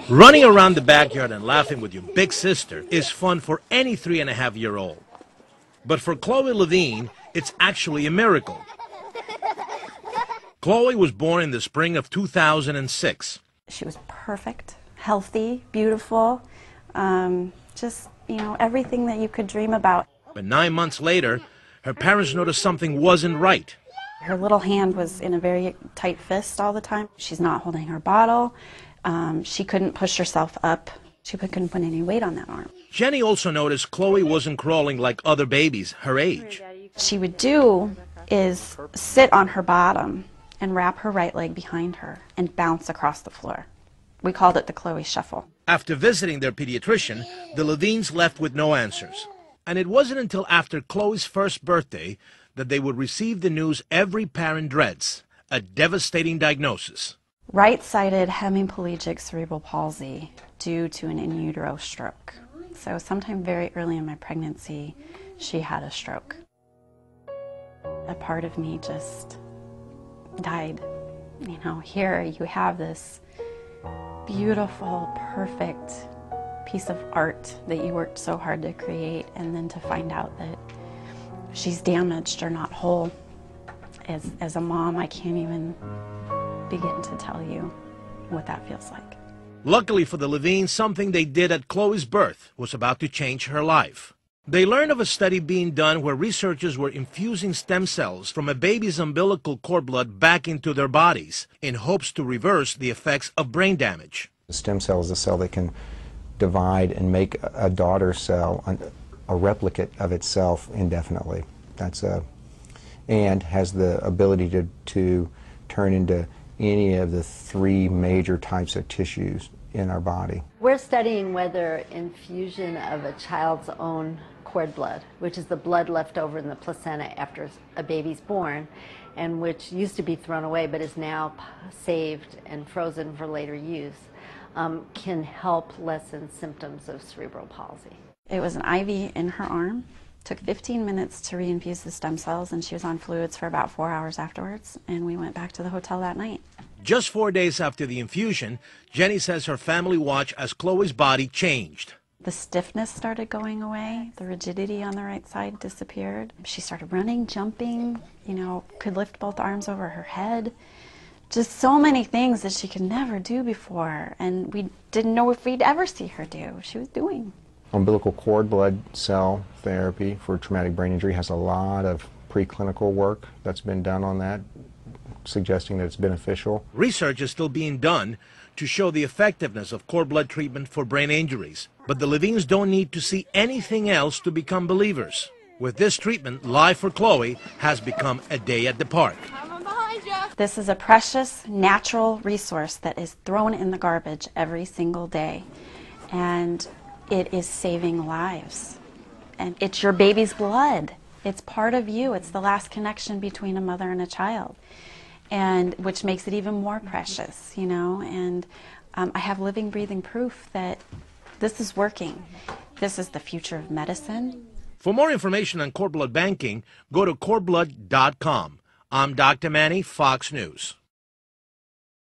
Running around the backyard and laughing with your big sister is fun for any 3.5-year-old. But for Chloe Levine, it's actually a miracle. Chloe was born in the spring of 2006. She was perfect, healthy, beautiful, just, everything that you could dream about. But 9 months later, her parents noticed something wasn't right. Her little hand was in a very tight fist all the time. She's not holding her bottle. She couldn't push herself up. She couldn't put any weight on that arm. Jenny also noticed Chloe wasn't crawling like other babies her age. She would do is sit on her bottom and wrap her right leg behind her and bounce across the floor. We called it the Chloe Shuffle. After visiting their pediatrician, the Levines left with no answers. And it wasn't until after Chloe's first birthday that they would receive the news every parent dreads, a devastating diagnosis. Right-sided hemiplegic cerebral palsy due to an in utero stroke. So sometime very early in my pregnancy, she had a stroke. A part of me just died. Here you have this beautiful, perfect piece of art that you worked so hard to create, and then to find out that she's damaged or not whole. As a mom, I can't even begin to tell you what that feels like. Luckily for the Levines, something they did at Chloe's birth was about to change her life. They learned of a study being done where researchers were infusing stem cells from a baby's umbilical cord blood back into their bodies in hopes to reverse the effects of brain damage. The stem cell is a cell that can divide and make a daughter cell, a replicate of itself indefinitely. And has the ability to turn into any of the 3 major types of tissues in our body. We're studying whether infusion of a child's own cord blood, which is the blood left over in the placenta after a baby's born, and which used to be thrown away but is now saved and frozen for later use, can help lessen symptoms of cerebral palsy. It was an IV in her arm. Took 15 minutes to reinfuse the stem cells, and she was on fluids for about 4 hours afterwards, and we went back to the hotel that night. Just 4 days after the infusion, Jenny says her family watched as Chloe's body changed. The stiffness started going away. The rigidity on the right side disappeared. She started running, jumping, could lift both arms over her head. Just so many things that she could never do before, and we didn't know if we'd ever see her do. She was doing. Umbilical cord blood cell therapy for traumatic brain injury has a lot of preclinical work that's been done on that, suggesting that it's beneficial. Research is still being done to show the effectiveness of cord blood treatment for brain injuries. But the Levines don't need to see anything else to become believers. With this treatment, life for Chloe has become a day at the park. This is a precious, natural resource that is thrown in the garbage every single day. And it is saving lives. And it's your baby's blood. It's part of you. It's the last connection between a mother and a child, and which makes it even more precious, And I have living, breathing proof that this is working. This is the future of medicine. For more information on cord blood banking, go to cordblood.com. I'm Dr. Manny, Fox News.